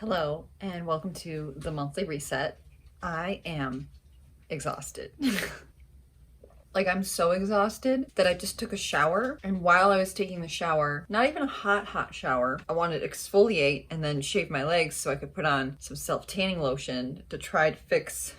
Hello, and welcome to the monthly reset. I am exhausted. Like, I'm so exhausted that I just took a shower, and while I was taking the shower, not even a hot shower, I wanted to exfoliate and then shave my legs so I could put on some self-tanning lotion to try to fix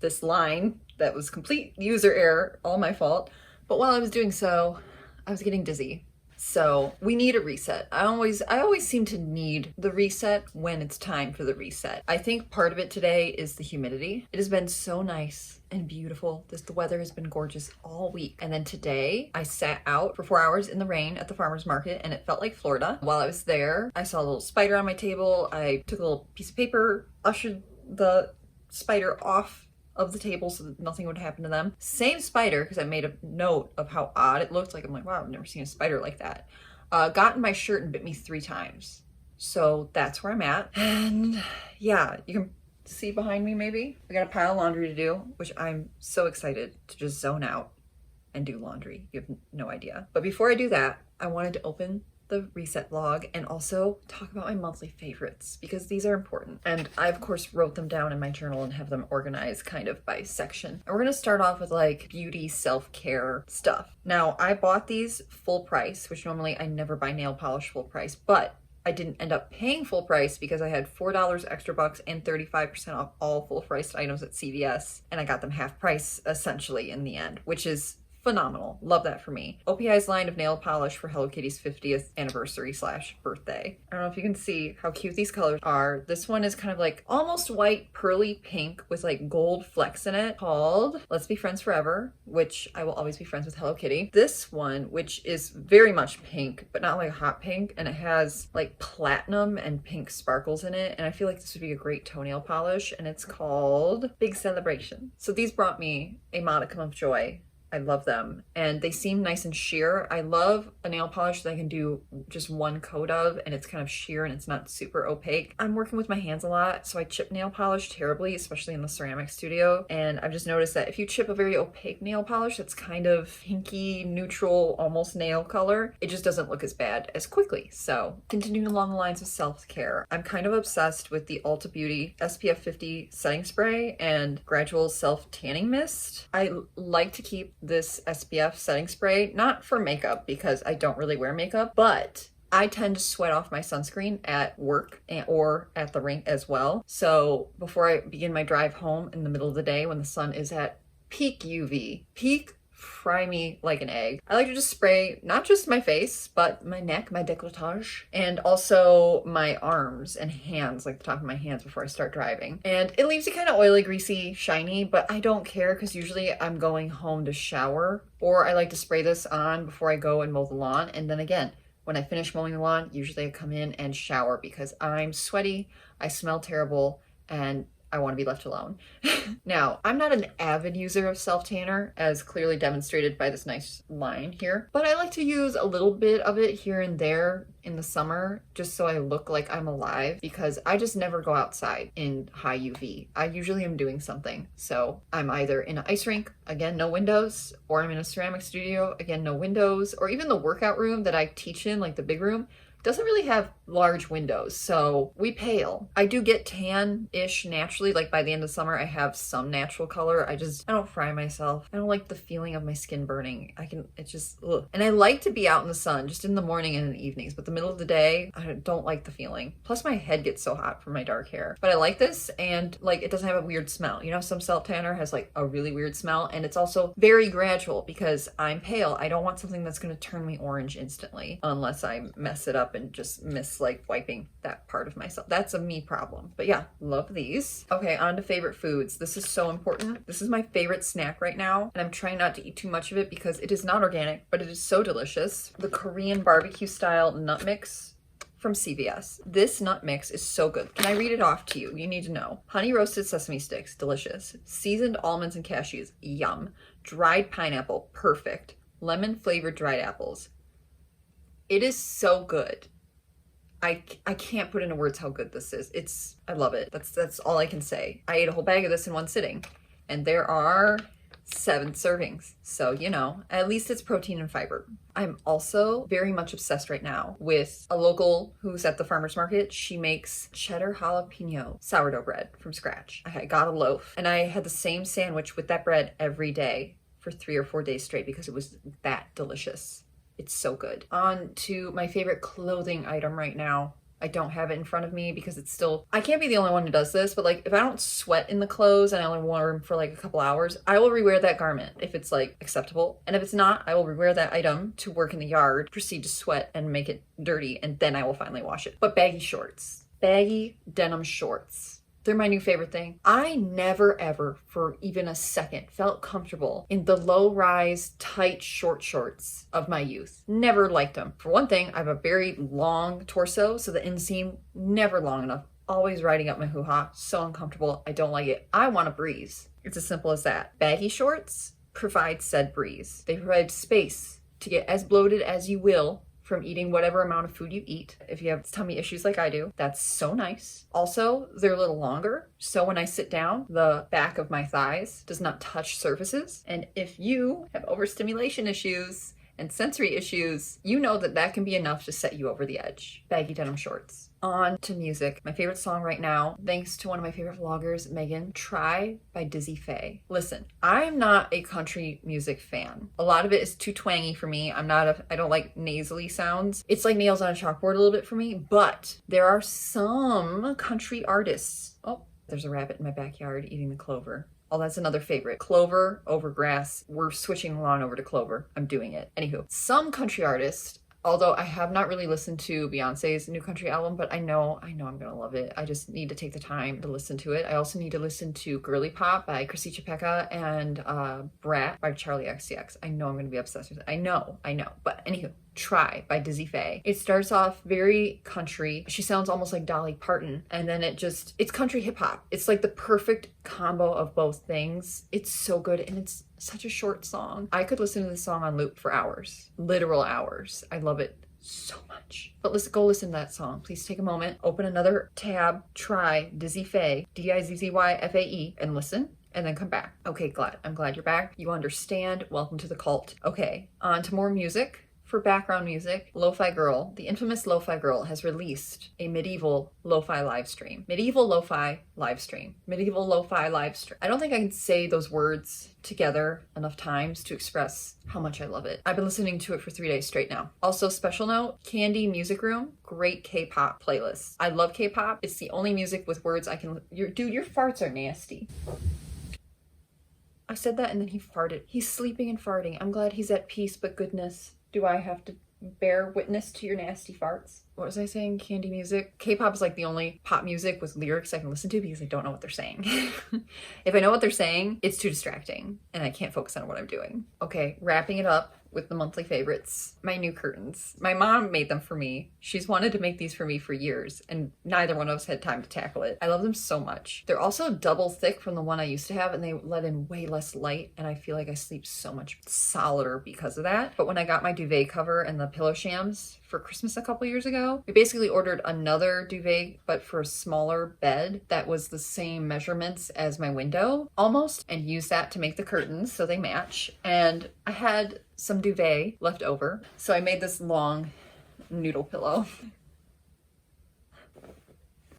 this line that was complete user error, all my fault. But while I was doing so, I was getting dizzy. So we need a reset. I always seem to need the reset when it's time for the reset. I think part of it today is the humidity. It has been so nice and beautiful. The weather has been gorgeous all week. And then today I sat out for 4 hours in the rain at the farmer's market and it felt like Florida. While I was there, I saw a little spider on my table. I took a little piece of paper, ushered the spider off of the table so that nothing would happen to them. Same spider, because I made a note of how odd it looked. Like, I'm like, wow, I've never seen a spider like that. Got in my shirt and bit me 3 times. So that's where I'm at. And yeah, you can see behind me maybe. I got a pile of laundry to do, which I'm so excited to just zone out and do laundry. You have no idea. But before I do that, I wanted to open the reset vlog and also talk about my monthly favorites because these are important. And I of course wrote them down in my journal and have them organized kind of by section. And we're gonna start off with like beauty, self-care stuff. Now I bought these full price, which normally I never buy nail polish full price, but I didn't end up paying full price because I had $4 extra bucks and 35% off all full priced items at CVS. And I got them half price essentially in the end, which is phenomenal. Love that for me. OPI's line of nail polish for Hello Kitty's 50th anniversary / birthday. I don't know if you can see how cute these colors are. This one is kind of like almost white pearly pink with like gold flecks in it, called Let's Be Friends Forever, which I will always be friends with Hello Kitty. This one, which is very much pink, but not like a hot pink, and it has like platinum and pink sparkles in it, and I feel like this would be a great toenail polish, and it's called Big Celebration. So these brought me a modicum of joy. I love them and they seem nice and sheer. I love a nail polish that I can do just one coat of and it's kind of sheer and it's not super opaque. I'm working with my hands a lot, so I chip nail polish terribly, especially in the ceramic studio. And I've just noticed that if you chip a very opaque nail polish that's kind of pinky, neutral, almost nail color, it just doesn't look as bad as quickly. So continuing along the lines of self-care, I'm kind of obsessed with the Ulta Beauty SPF 50 setting spray and gradual self-tanning mist. I like to keep this SPF setting spray, not for makeup because I don't really wear makeup, but I tend to sweat off my sunscreen at work or at the rink as well. So before I begin my drive home in the middle of the day when the sun is at peak UV, peak fry me like an egg, I like to just spray not just my face, but my neck, my décolletage, and also my arms and hands, like the top of my hands before I start driving. And it leaves you kind of oily, greasy, shiny, but I don't care because usually I'm going home to shower, or I like to spray this on before I go and mow the lawn. And then again, when I finish mowing the lawn, usually I come in and shower because I'm sweaty, I smell terrible, and I want to be left alone. Now, I'm not an avid user of self-tanner, as clearly demonstrated by this nice line here, but I like to use a little bit of it here and there in the summer, just so I look like I'm alive, because I just never go outside in high UV. I usually am doing something. So I'm either in an ice rink, again, no windows, or I'm in a ceramic studio, again, no windows, or even the workout room that I teach in, like the big room, doesn't really have large windows, so we pale. I do get tan-ish naturally, like by the end of summer I have some natural color. I don't fry myself. I don't like the feeling of my skin burning. It's just, ugh. And I like to be out in the sun, just in the morning and in the evenings, but the middle of the day, I don't like the feeling. Plus my head gets so hot from my dark hair. But I like this, and like it doesn't have a weird smell. You know, some self-tanner has like a really weird smell, and it's also very gradual because I'm pale. I don't want something that's gonna turn me orange instantly, unless I mess it up and just miss like wiping that part of myself. That's a me problem. But yeah, love these. Okay, on to favorite foods. This is so important. This is my favorite snack right now, and I'm trying not to eat too much of it because it is not organic, but it is so delicious. The Korean barbecue style nut mix from CVS. This nut mix is so good. Can I read it off to you? You need to know. Honey roasted sesame sticks, delicious. Seasoned almonds and cashews, yum. Dried pineapple, perfect. Lemon flavored dried apples. It is so good. I can't put into words how good this is. I love it. That's all I can say. I ate a whole bag of this in one sitting, and there are 7 servings. So, you know, at least it's protein and fiber. I'm also very much obsessed right now with a local who's at the farmer's market. She makes cheddar jalapeno sourdough bread from scratch. I got a loaf and I had the same sandwich with that bread every day for 3 or 4 days straight because it was that delicious. It's so good. On to my favorite clothing item right now. I don't have it in front of me because it's still, I can't be the only one who does this, but like if I don't sweat in the clothes and I only wear them for like a couple hours, I will rewear that garment if it's like acceptable. And if it's not, I will rewear that item to work in the yard, proceed to sweat and make it dirty, and then I will finally wash it. But baggy shorts, baggy denim shorts. They're my new favorite thing. I never ever for even a second felt comfortable in the low-rise, tight, short shorts of my youth. Never liked them. For one thing, I have a very long torso, so the inseam never long enough. Always riding up my hoo-ha. So uncomfortable. I don't like it. I want a breeze. It's as simple as that. Baggy shorts provide said breeze. They provide space to get as bloated as you will from eating whatever amount of food you eat. If you have tummy issues like I do, that's so nice. Also, they're a little longer, so when I sit down, the back of my thighs does not touch surfaces. And if you have overstimulation issues and sensory issues, you know that that can be enough to set you over the edge. Baggy denim shorts. On to music. My favorite song right now, thanks to one of my favorite vloggers, Megan, Try by Dizzy Faye. Listen, I'm not a country music fan. A lot of it is too twangy for me. I don't like nasally sounds. It's like nails on a chalkboard a little bit for me, but there are some country artists. Oh, there's a rabbit in my backyard eating the clover. Oh, that's another favorite. Clover over grass. We're switching the lawn over to clover. I'm doing it. Anywho, some country artists, although I have not really listened to Beyonce's new country album, but I know I'm gonna love it. I just need to take the time to listen to it. I also need to listen to Girly Pop by Chrissy Chipeka and Brat by Charlie XCX. I know I'm gonna be obsessed with it. I know. But anywho, Try by Dizzy Faye. It starts off very country. She sounds almost like Dolly Parton, and then it's country hip hop. It's like the perfect combo of both things. It's so good, and it's such a short song. I could listen to this song on loop for hours, literal hours. I love it so much. But let's go listen to that song. Please take a moment, open another tab, Try Dizzy Faye, Dizzyfae, and listen. And then come back. Okay, I'm glad you're back. You understand. Welcome to the cult. Okay, on to more music. For background music, Lo-Fi Girl, the infamous Lo-Fi Girl, has released a medieval lo-fi live stream. Medieval lo-fi live stream. Medieval lo-fi live stream. I don't think I can say those words together enough times to express how much I love it. I've been listening to it for 3 days straight now. Also, special note, Candy Music Room, great K-pop playlist. I love K-pop. It's the only music with words I can... Dude, your farts are nasty. I said that and then he farted. He's sleeping and farting. I'm glad he's at peace, but goodness. Do I have to bear witness to your nasty farts? What was I saying? Candy music? K-pop is like the only pop music with lyrics I can listen to because I don't know what they're saying. If I know what they're saying, it's too distracting and I can't focus on what I'm doing. Okay, wrapping it up with the monthly favorites, my new curtains. My mom made them for me. She's wanted to make these for me for years, and neither one of us had time to tackle it. I love them so much. They're also double thick from the one I used to have, and they let in way less light, and I feel like I sleep so much solider because of that. But when I got my duvet cover and the pillow shams for Christmas a couple years ago, we basically ordered another duvet, but for a smaller bed that was the same measurements as my window, almost, and used that to make the curtains so they match. And I had some duvet left over, so I made this long noodle pillow.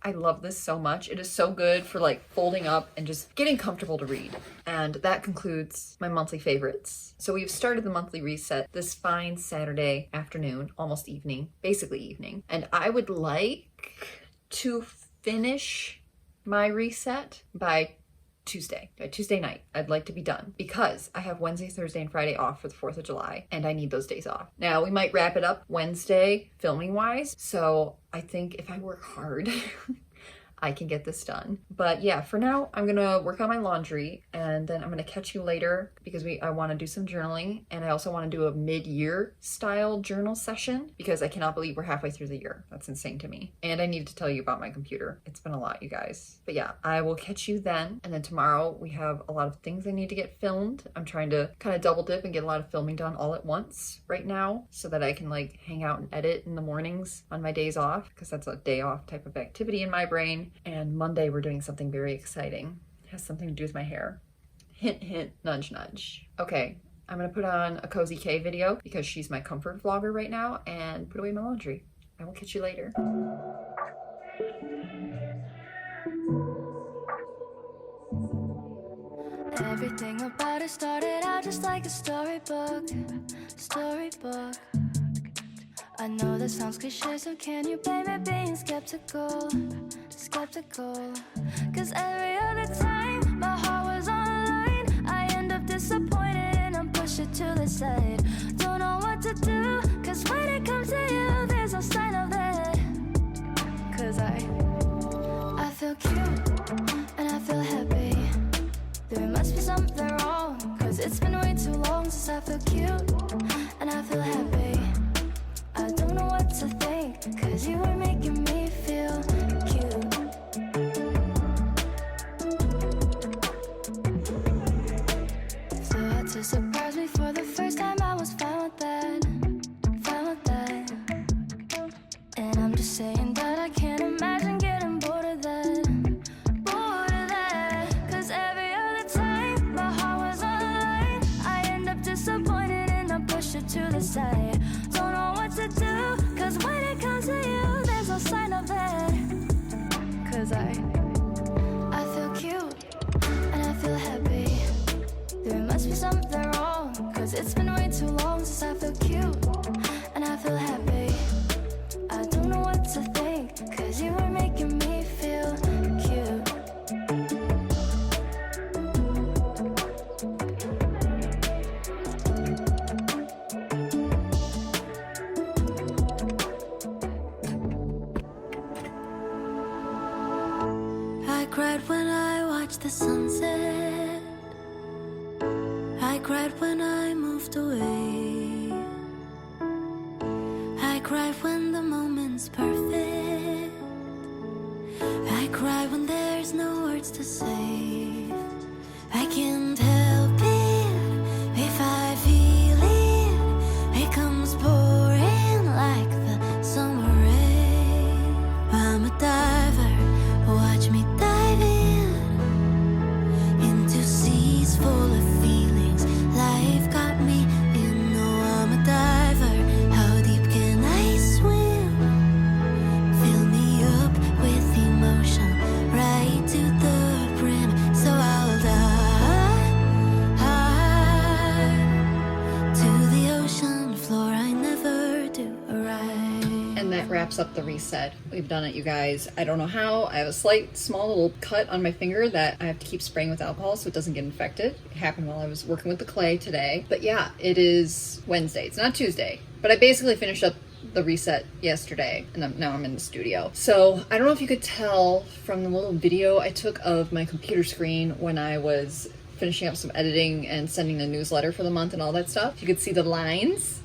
I love this so much. It is so good for like folding up and just getting comfortable to read. And that concludes my monthly favorites. So we've started the monthly reset this fine Saturday afternoon, almost evening, basically evening. And I would like to finish my reset by Tuesday night. I'd like to be done because I have Wednesday, Thursday, and Friday off for the 4th of July, and I need those days off. Now, we might wrap it up Wednesday filming wise, so I think if I work hard, I can get this done. But yeah, for now, I'm gonna work on my laundry, and then I'm gonna catch you later because I wanna do some journaling, and I also wanna do a mid-year style journal session because I cannot believe we're halfway through the year. That's insane to me. And I need to tell you about my computer. It's been a lot, you guys. But yeah, I will catch you then. And then tomorrow we have a lot of things I need to get filmed. I'm trying to kind of double dip and get a lot of filming done all at once right now so that I can like hang out and edit in the mornings on my days off because that's a day off type of activity in my brain. And Monday we're doing something very exciting. It has something to do with my hair. Hint, hint, nudge, nudge. Okay, I'm gonna put on a Cozy K video because she's my comfort vlogger right now and put away my laundry. I will catch you later. Everything about it started out just like a storybook. I know that sounds cliche, so can you blame me being skeptical? Cause every other time my heart was on the line, I end up disappointed and I'm pushed to the side. Don't know what to do, cause when it comes to you, there's no sign of it. Cause I feel cute and I feel happy. There must be something wrong, cause it's been way too long since I feel cute and I feel happy. I don't know what to think, cause you were making me feel cute. So to surprise me for the first time, I was fine with that. And I'm just saying that I can't imagine getting bored of that. Cause every other time my heart was on the line, I end up disappointed and I push it to the side. Don't know what to do, cause when it comes to you, there's no sign of that. Cause I feel cute and I feel happy. There must be something wrong, cause it's been way too long since I feel cute and I feel happy. I don't know what to think, cause you were making me feel cute. I cried when I watched the sunset. I cried when I moved away. I cried when the moment's perfect. I cry when there's no words to say. I can't help it if I feel it. It comes pouring like the summer rain. I'm a diver, watch me dive in into seas full of feelings. Life got me in. No, I'm a diver. How deep can I swim? Fill me up with emotion right to the brim. So I'll dive to the ocean floor. I never do arrive. And that wraps up the reset. We've done it, you guys. I don't know how. I have a slight, small little cut on my finger that I have to keep spraying with alcohol so it doesn't get infected. It happened while I was working with the clay today. But yeah, it is Wednesday. It's not Tuesday. But I basically finished up the reset yesterday, and now I'm in the studio. So I don't know if you could tell from the little video I took of my computer screen when I was finishing up some editing and sending the newsletter for the month and all that stuff. You could see the lines.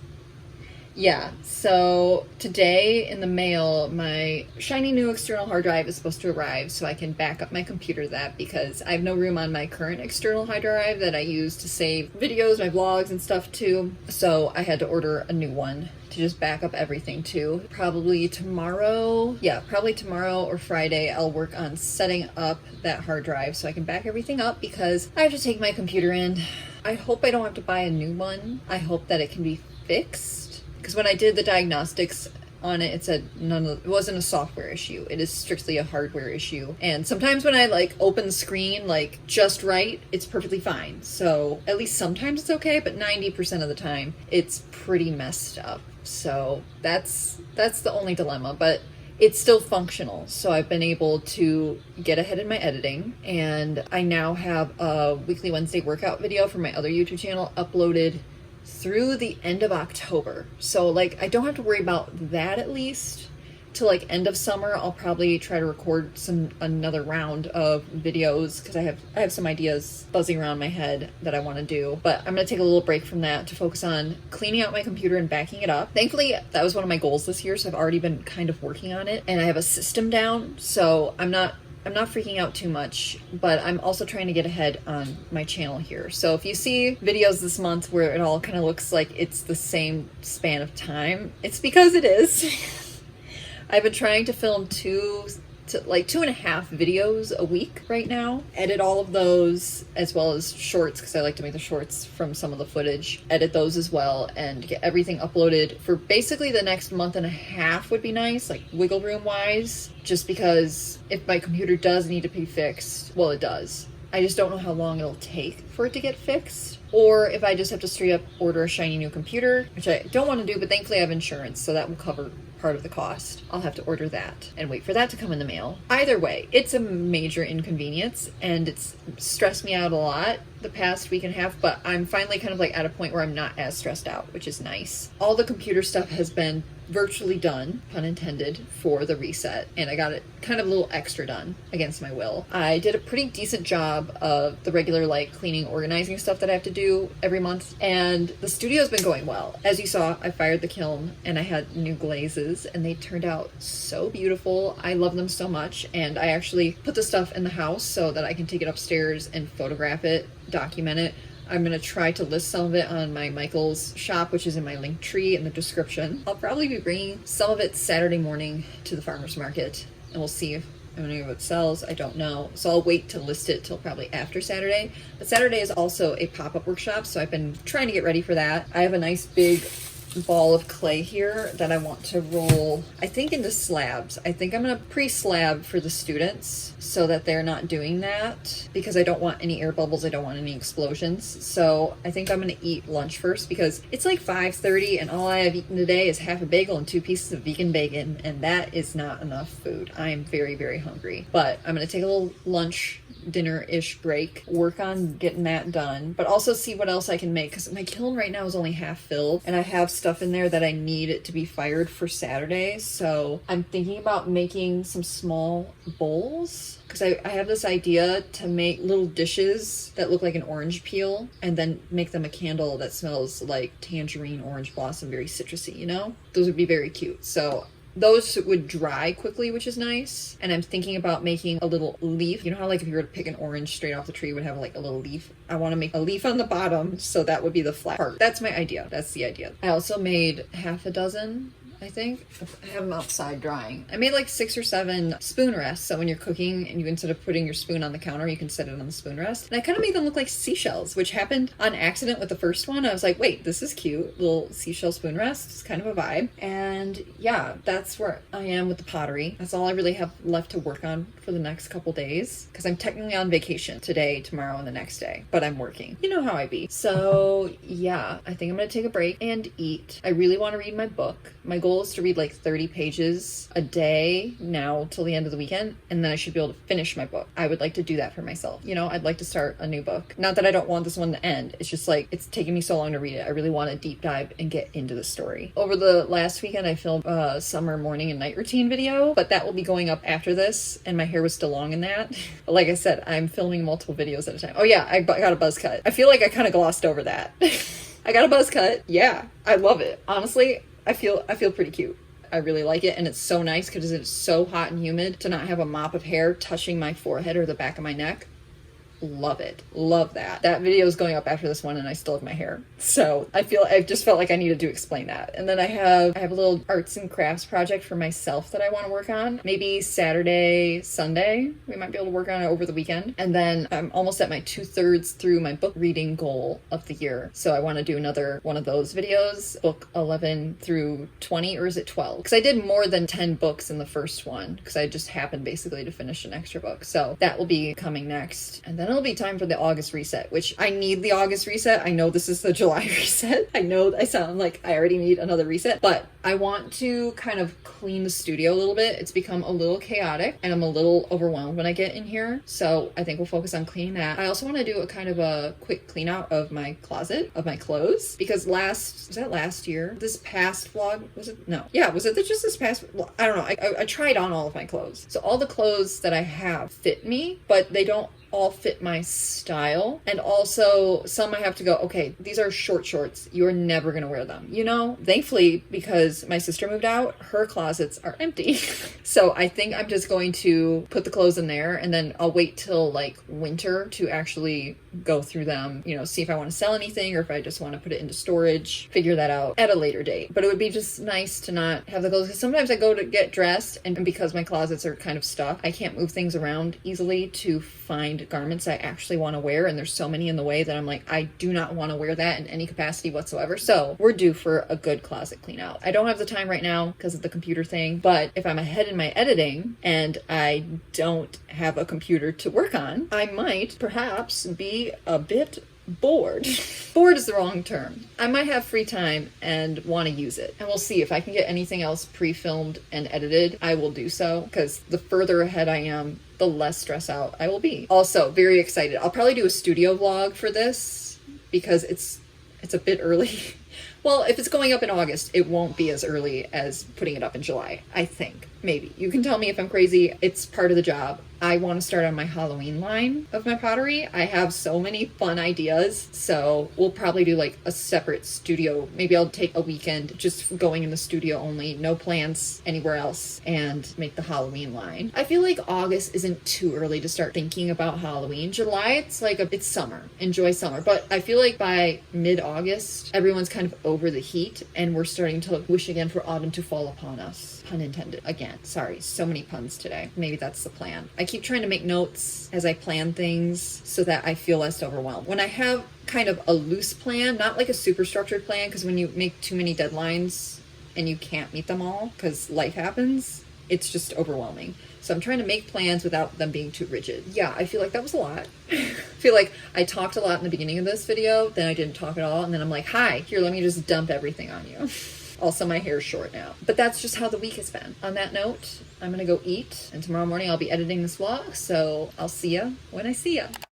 Yeah, so today in the mail, my shiny new external hard drive is supposed to arrive so I can back up my computer to that because I have no room on my current external hard drive that I use to save videos, my vlogs and stuff too. So I had to order a new one to just back up everything to. Probably tomorrow or Friday, I'll work on setting up that hard drive so I can back everything up because I have to take my computer in. I hope I don't have to buy a new one. I hope that it can be fixed. Because when I did the diagnostics on it, it said it wasn't a software issue. It is strictly a hardware issue. And sometimes when I like open the screen like just right, it's perfectly fine. So at least sometimes it's okay, but 90% of the time it's pretty messed up. So that's the only dilemma, but it's still functional. So I've been able to get ahead in my editing, and I now have a weekly Wednesday workout video from my other YouTube channel uploaded through the end of October. So like I don't have to worry about that at least till like end of summer. I'll probably try to record another round of videos because I have some ideas buzzing around my head that I want to do. But I'm going to take a little break from that to focus on cleaning out my computer and backing it up. Thankfully, that was one of my goals this year, so I've already been kind of working on it and I have a system down, so I'm not freaking out too much, but I'm also trying to get ahead on my channel here. So if you see videos this month where it all kind of looks like it's the same span of time, it's because it is. I've been trying to film 2 to like 2.5 videos a week right now. Edit all of those as well as shorts, because I like to make the shorts from some of the footage. Edit those as well and get everything uploaded for basically the next month and a half would be nice, like wiggle room wise, just because if my computer does need to be fixed, well, it does. I just don't know how long it'll take for it to get fixed, or if I just have to straight up order a shiny new computer, which I don't want to do, but thankfully I have insurance, so that will cover part of the cost. I'll have to order that and wait for that to come in the mail. Either way, it's a major inconvenience and it's stressed me out a lot the past week and a half, but I'm finally kind of like at a point where I'm not as stressed out, which is nice. All the computer stuff has been virtually done, pun intended, for the reset, and I got it kind of a little extra done against my will. I did a pretty decent job of the regular like cleaning, organizing stuff that I have to do every month, and the studio's been going well. As you saw, I fired the kiln and I had new glazes and they turned out so beautiful. I love them so much, and I actually put the stuff in the house so that I can take it upstairs and photograph it, document it. I'm going to try to list some of it on my Michael's shop, which is in my link tree in the description. I'll probably be bringing some of it Saturday morning to the farmer's market, and we'll see if any of it sells. I don't know. So I'll wait to list it till probably after Saturday. But Saturday is also a pop-up workshop, so I've been trying to get ready for that. I have a nice big ball of clay here that I want to roll, I think, into slabs. I think I'm going to pre-slab for the students so that they're not doing that, because I don't want any air bubbles, I don't want any explosions. So I think I'm going to eat lunch first, because it's like 5:30 and all I have eaten today is half a bagel and 2 pieces of vegan bacon, and that is not enough food. I am very, very hungry. But I'm going to take a little lunch, dinner-ish break, work on getting that done, but also see what else I can make, because my kiln right now is only half filled and I have stuff in there that I need it to be fired for Saturday. So I'm thinking about making some small bowls, because I have this idea to make little dishes that look like an orange peel and then make them a candle that smells like tangerine, orange blossom, very citrusy, you know? Those would be very cute. So those would dry quickly, which is nice. And I'm thinking about making a little leaf. You know how like if you were to pick an orange straight off the tree, it would have like a little leaf? I want to make a leaf on the bottom, so that would be the flat part. That's my idea. That's the idea. I also made half a dozen, I think. I have them outside drying. I made like 6 or 7 spoon rests, so when you're cooking and you, instead of putting your spoon on the counter, you can set it on the spoon rest. And I kind of made them look like seashells, which happened on accident with the first one. I was like, wait, this is cute. Little seashell spoon rest. It's kind of a vibe. And yeah, that's where I am with the pottery. That's all I really have left to work on for the next couple days, because I'm technically on vacation today, tomorrow, and the next day, but I'm working. You know how I be. So yeah, I think I'm gonna take a break and eat. I really want to read my book. My goal is to read like 30 pages a day now till the end of the weekend, and then I should be able to finish my book. I would like to do that for myself. You know, I'd like to start a new book. Not that I don't want this one to end. It's just like, it's taking me so long to read it. I really want to deep dive and get into the story. Over the last weekend, I filmed a summer morning and night routine video, but that will be going up after this, and my hair was still long in that. But like I said, I'm filming multiple videos at a time. Oh yeah, I got a buzz cut. I feel like I kind of glossed over that. I got a buzz cut. Yeah, I love it. Honestly, I feel pretty cute. I really like it, and it's so nice because it's so hot and humid to not have a mop of hair touching my forehead or the back of my neck. Love it. Love that. That video is going up after this one and I still have my hair. So I just felt like I needed to explain that. And then I have a little arts and crafts project for myself that I want to work on. Maybe Saturday, Sunday, we might be able to work on it over the weekend. And then I'm almost at my 2/3 through my book reading goal of the year. So I want to do another one of those videos, book 11 through 20, or is it 12? Because I did more than 10 books in the first one, because I just happened basically to finish an extra book. So that will be coming next. And then it'll be time for the August reset, which I need the August reset. I know this is the July reset. I know I sound like I already need another reset, but I want to kind of clean the studio a little bit. It's become a little chaotic and I'm a little overwhelmed when I get in here. So I think we'll focus on cleaning that. I also want to do a kind of a quick clean out of my closet, of my clothes, because was that last year? This past vlog, was it? No. Yeah, was it just this past? Well, I don't know. I tried on all of my clothes. So all the clothes that I have fit me, but they don't all fit my style. And also some I have to go, okay, these are short shorts. You're never going to wear them. You know, thankfully, because my sister moved out, her closets are empty. So I think I'm just going to put the clothes in there and then I'll wait till like winter to actually go through them, you know, see if I want to sell anything or if I just want to put it into storage, figure that out at a later date. But it would be just nice to not have the clothes, because sometimes I go to get dressed and because my closets are kind of stuck, I can't move things around easily to find garments I actually want to wear, and there's so many in the way that I'm like, I do not want to wear that in any capacity whatsoever. So we're due for a good closet clean out. I don't have the time right now because of the computer thing, but if I'm ahead in my editing and I don't have a computer to work on, I might perhaps be a bit bored. Bored is the wrong term. I might have free time and want to use it. And we'll see if I can get anything else pre-filmed and edited. I will do so, because the further ahead I am, the less stressed out I will be. Also, very excited. I'll probably do a studio vlog for this because it's a bit early. Well, if it's going up in August, it won't be as early as putting it up in July, I think. Maybe. You can tell me if I'm crazy. It's part of the job. I want to start on my Halloween line of my pottery. I have so many fun ideas, so we'll probably do like a separate studio. Maybe I'll take a weekend just going in the studio only, no plans anywhere else, and make the Halloween line. I feel like August isn't too early to start thinking about Halloween. July, it's like it's summer. Enjoy summer. But I feel like by mid-August, everyone's kind of over the heat, and we're starting to wish again for autumn to fall upon us. Pun intended. Again, sorry, so many puns today. Maybe that's the plan. I keep trying to make notes as I plan things so that I feel less overwhelmed. When I have kind of a loose plan, not like a super structured plan, because when you make too many deadlines and you can't meet them all because life happens, it's just overwhelming. So I'm trying to make plans without them being too rigid. Yeah, I feel like that was a lot. I feel like I talked a lot in the beginning of this video, then I didn't talk at all, and then I'm like, hi, here, let me just dump everything on you. Also, my hair's short now. But that's just how the week has been. On that note, I'm gonna go eat, and tomorrow morning I'll be editing this vlog, so I'll see ya when I see ya.